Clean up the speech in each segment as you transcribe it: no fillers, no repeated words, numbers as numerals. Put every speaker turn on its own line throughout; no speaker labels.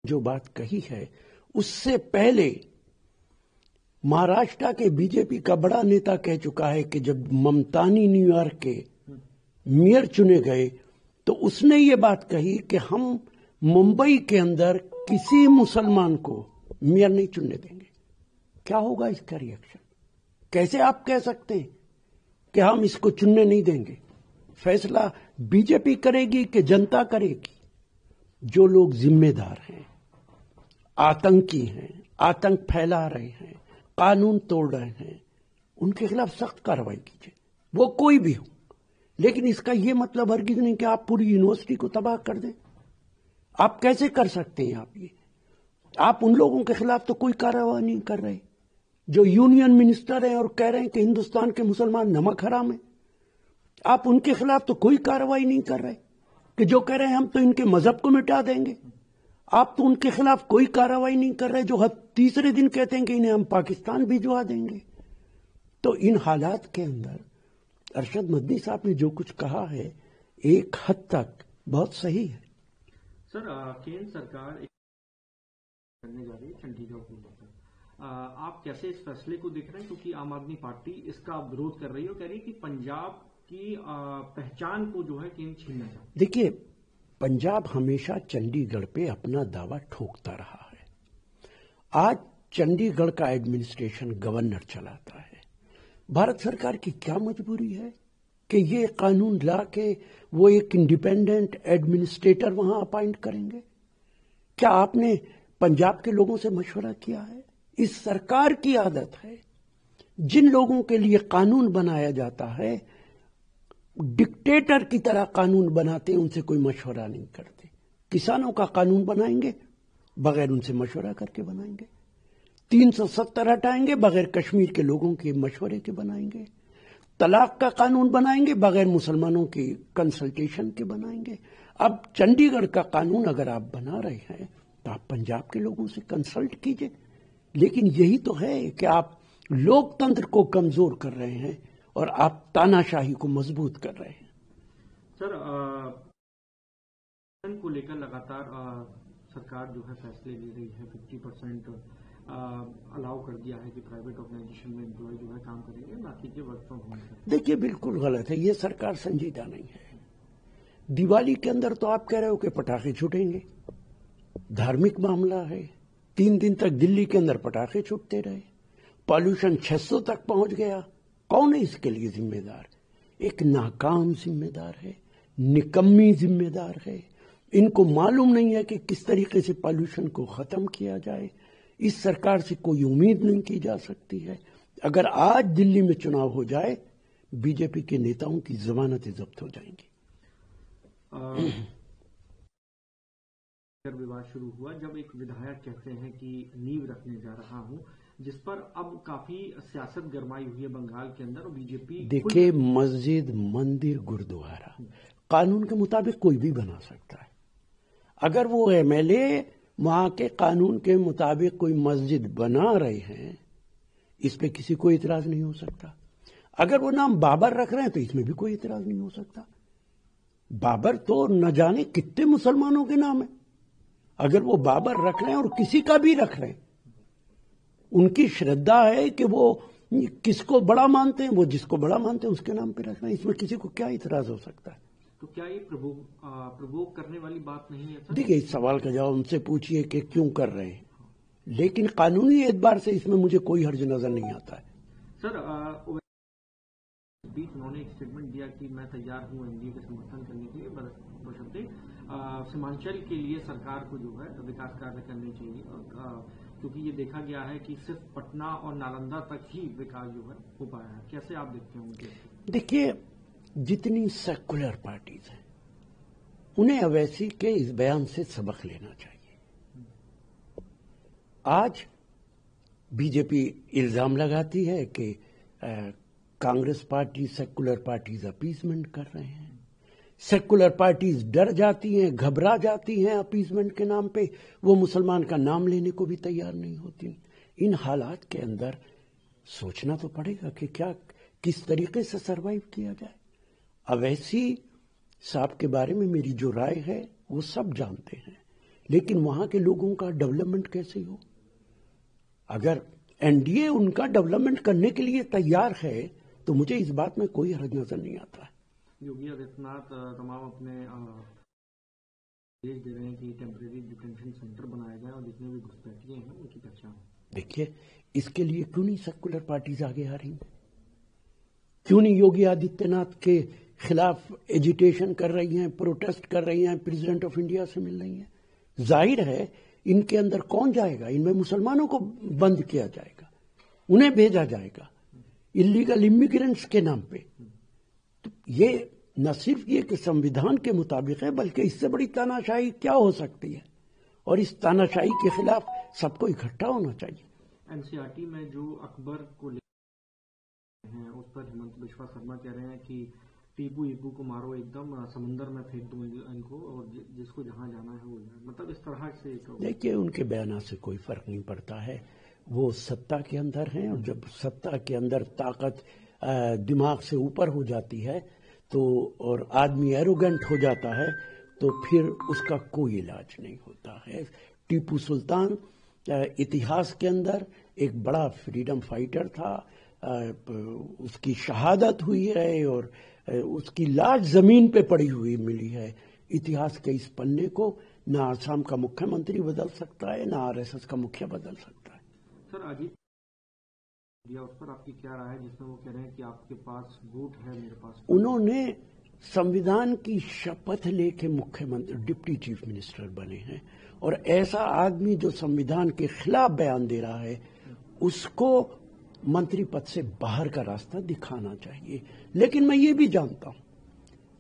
जो बात कही है उससे पहले महाराष्ट्र के बीजेपी का बड़ा नेता कह चुका है कि जब ममतानी न्यूयॉर्क के मेयर चुने गए तो उसने ये बात कही कि हम मुंबई के अंदर किसी मुसलमान को मेयर नहीं चुनने देंगे। क्या होगा इसका रिएक्शन? कैसे आप कह सकते हैं कि हम इसको चुनने नहीं देंगे? फैसला बीजेपी करेगी कि जनता करेगी? जो लोग जिम्मेदार हैं, आतंकी हैं, आतंक फैला रहे हैं, कानून तोड़ रहे हैं, उनके खिलाफ सख्त कार्रवाई कीजिए, वो कोई भी हो। लेकिन इसका यह मतलब हरगिज नहीं कि आप पूरी यूनिवर्सिटी को तबाह कर दें। आप कैसे कर सकते हैं? आप उन लोगों के खिलाफ तो कोई कार्रवाई नहीं कर रहे जो यूनियन मिनिस्टर हैं और कह रहे हैं कि हिंदुस्तान के मुसलमान नमक हराम है। आप उनके खिलाफ तो कोई कार्रवाई नहीं कर रहे कि जो कह रहे हैं हम तो इनके मजहब को मिटा देंगे। आप तो उनके खिलाफ कोई कार्रवाई नहीं कर रहे जो हर तीसरे दिन कहते हैं कि इन्हें हम पाकिस्तान भिजवा देंगे। तो इन हालात के अंदर अरशद मदनी साहब ने जो कुछ कहा है एक हद तक बहुत सही है।
सर, केंद्र सरकार करने जा रही है चंडीगढ़ को लेकर, आप कैसे इस फैसले को देख रहे हैं? क्योंकि आम आदमी पार्टी इसका विरोध कर रही है और कह रही है कि पंजाब की पहचान को जो है केंद्र छीनना चाहता है।
देखिए, पंजाब हमेशा चंडीगढ़ पे अपना दावा ठोकता रहा है। आज चंडीगढ़ का एडमिनिस्ट्रेशन गवर्नर चलाता है। भारत सरकार की क्या मजबूरी है कि ये कानून ला के वो एक इंडिपेंडेंट एडमिनिस्ट्रेटर वहां अपॉइंट करेंगे? क्या आपने पंजाब के लोगों से मशवरा किया है? इस सरकार की आदत है, जिन लोगों के लिए कानून बनाया जाता है डिक्टेटर की तरह कानून बनाते, उनसे कोई मशवरा नहीं करते। किसानों का कानून बनाएंगे बगैर उनसे मशवरा करके बनाएंगे। 370 हटाएंगे बगैर कश्मीर के लोगों के मशवरे के बनाएंगे। तलाक का कानून बनाएंगे बगैर मुसलमानों की कंसल्टेशन के बनाएंगे। अब चंडीगढ़ का कानून अगर आप बना रहे हैं तो आप पंजाब के लोगों से कंसल्ट कीजिए। लेकिन यही तो है कि आप लोकतंत्र को कमजोर कर रहे हैं और आप तानाशाही को मजबूत कर रहे हैं।
सर, को लेकर लगातार सरकार जो है फैसले ले रही है। 50% अलाउ कर दिया है कि प्राइवेट ऑर्गेनाइजेशन में एम्प्लॉय जो है काम करेंगे, बाकी के वर्क फ्रॉम होम।
देखिए, बिल्कुल गलत है। ये सरकार संजीदा नहीं है। दिवाली के अंदर तो आप कह रहे हो कि पटाखे छूटेंगे, धार्मिक मामला है। 3 दिन तक दिल्ली के अंदर पटाखे छूटते रहे, पॉल्यूशन 600 तक पहुंच गया। कौन है इसके लिए जिम्मेदार? एक नाकाम जिम्मेदार है, निकम्मी जिम्मेदार है। इनको मालूम नहीं है कि किस तरीके से पॉल्यूशन को खत्म किया जाए। इस सरकार से कोई उम्मीद नहीं की जा सकती है। अगर आज दिल्ली में चुनाव हो जाए, बीजेपी के नेताओं की जमानतें जब्त हो जाएंगी।
विवाद शुरू हुआ जब एक विधायक कहते हैं कि नींव रखने जा रहा हूं, जिस पर अब काफी सियासत गरमाई हुई है बंगाल के अंदर और बीजेपी।
देखिए, मस्जिद, मंदिर, गुरुद्वारा कानून के मुताबिक कोई भी बना सकता है। अगर वो एमएलए वहां के कानून के मुताबिक कोई मस्जिद बना रहे हैं, इस पे किसी को इतराज नहीं हो सकता। अगर वो नाम बाबर रख रहे हैं तो इसमें भी कोई इतराज नहीं हो सकता। बाबर तो न जाने कितने मुसलमानों के नाम है। अगर वो बाबर रख रहे हैं और किसी का भी रख रहे हैं, उनकी श्रद्धा है कि वो किसको बड़ा मानते हैं, वो जिसको बड़ा मानते हैं उसके नाम पे रख रहे हैं। इसमें किसी को क्या इतराज हो सकता है?
तो क्या ये प्रवोक करने वाली बात नहीं है?
देखिए, इस सवाल का जवाब उनसे पूछिए कि क्यों कर रहे हैं, लेकिन कानूनी एतबार से इसमें मुझे कोई हर्ज नजर नहीं आता है।
सर, बीच उन्होंने एक स्टेटमेंट दिया कि मैं तैयार हूं एनडीए के समर्थन करने के लिए, बशर्ते सीमांचल के लिए सरकार को जो है विकास कार्य करने चाहिए, क्योंकि ये देखा गया है कि सिर्फ पटना और नालंदा तक ही विकास जो है हो पाया है। कैसे आप देखते हैं उनके?
देखिए, जितनी सेकुलर पार्टीज हैं उन्हें अवैसी के इस बयान से सबक लेना चाहिए। आज बीजेपी इल्जाम लगाती है कि Congress party, secular parties appeasement कर रहे हैं। सेकुलर पार्टीज डर जाती हैं, घबरा जाती हैं अपीजमेंट के नाम पे, वो मुसलमान का नाम लेने को भी तैयार नहीं होती। इन हालात के अंदर सोचना तो पड़ेगा कि क्या किस तरीके से सरवाइव किया जाए। अवैसी साहब के बारे में मेरी जो राय है वो सब जानते हैं, लेकिन वहां के लोगों का डेवलपमेंट कैसे हो? अगर एनडीए उनका डेवलपमेंट करने के लिए तैयार है तो मुझे इस बात में कोई हर्ज नजर नहीं आता है।
योगी आदित्यनाथ तमाम अपने निर्देश दे रहे हैं कि टेम्परेरी डिटेंशन सेंटर बनाया जाए और जितने भी घुसपैठिए हैं उनकी पहचान। देखिए,
इसके लिए क्यों नहीं सेक्युलर पार्टीज आगे आ रही हैं? क्यों नहीं योगी आदित्यनाथ के खिलाफ एजिटेशन कर रही हैं, प्रोटेस्ट कर रही हैं, प्रेसिडेंट ऑफ इंडिया से मिल रही हैं? जाहिर है इनके अंदर कौन जाएगा? इनमें मुसलमानों को बंद किया जाएगा, उन्हें भेजा जाएगा इलीगल इमिग्रेंट्स के नाम पे। तो ये न सिर्फ ये कि संविधान के मुताबिक है, बल्कि इससे बड़ी तानाशाही क्या हो सकती है? और इस तानाशाही के खिलाफ सबको इकट्ठा होना चाहिए।
एनसीईआरटी में जो अकबर को हैं उस पर हेमंत बिश्वा शर्मा कह रहे हैं कि टीपू ईपू को मारो, एकदम समंदर में फेंक दो इनको, और जिसको जहां जाना है वो जाए। मतलब इस तरह से
देखिए, उनके बयान से कोई फर्क नहीं पड़ता है। वो सत्ता के अंदर हैं, और जब सत्ता के अंदर ताकत दिमाग से ऊपर हो जाती है तो और आदमी एरोगेंट हो जाता है तो फिर उसका कोई इलाज नहीं होता है। टीपू सुल्तान इतिहास के अंदर एक बड़ा फ्रीडम फाइटर था, उसकी शहादत हुई है और उसकी लाश जमीन पे पड़ी हुई मिली है। इतिहास के इस पन्ने को ना आसाम का मुख्यमंत्री बदल सकता है, ना आरएसएस का मुखिया बदल सकता है।
सर, अजीत उस पर आपकी क्या राय है, जिसमें वो कह रहे हैं कि आपके पास वोट है, मेरे पास?
उन्होंने संविधान की शपथ लेके मुख्यमंत्री डिप्टी चीफ मिनिस्टर बने हैं, और ऐसा आदमी जो संविधान के खिलाफ बयान दे रहा है उसको मंत्री पद से बाहर का रास्ता दिखाना चाहिए। लेकिन मैं ये भी जानता हूं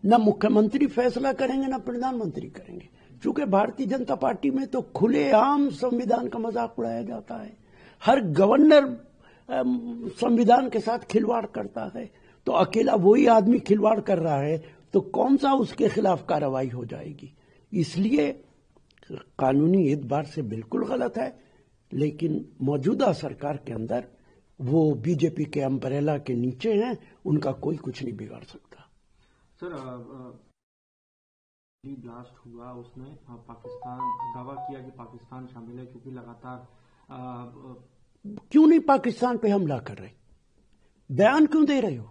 न मुख्यमंत्री फैसला करेंगे न प्रधानमंत्री करेंगे, क्योंकि भारतीय जनता पार्टी में तो खुलेआम संविधान का मजाक उड़ाया जाता है। हर गवर्नर संविधान के साथ खिलवाड़ करता है, तो अकेला वही आदमी खिलवाड़ कर रहा है तो कौन सा उसके खिलाफ कार्रवाई हो जाएगी? इसलिए कानूनी एतबार से बिल्कुल गलत है, लेकिन मौजूदा सरकार के अंदर वो बीजेपी के अम्ब्रेला के नीचे हैं, उनका कोई कुछ नहीं बिगाड़ सकता।
सर, ब्लास्ट हुआ उसमें पाकिस्तान दावा किया कि पाकिस्तान शामिल है, क्योंकि लगातार
क्यों नहीं पाकिस्तान पे हमला कर रहे? बयान क्यों दे रहे हो?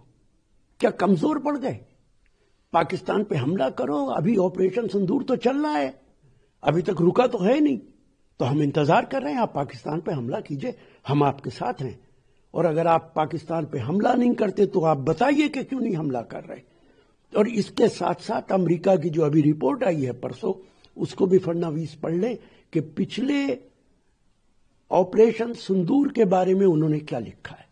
क्या कमजोर पड़ गए? पाकिस्तान पे हमला करो। अभी ऑपरेशन सिंदूर तो चल रहा है, अभी तक रुका तो है नहीं, तो हम इंतजार कर रहे हैं। आप पाकिस्तान पे हमला कीजिए, हम आपके साथ हैं। और अगर आप पाकिस्तान पे हमला नहीं करते तो आप बताइए कि क्यों नहीं हमला कर रहे। और इसके साथ साथ अमेरिका की जो अभी रिपोर्ट आई है परसों, उसको भी फडणवीस पढ़ ले कि पिछले ऑपरेशन सिंदूर के बारे में उन्होंने क्या लिखा है।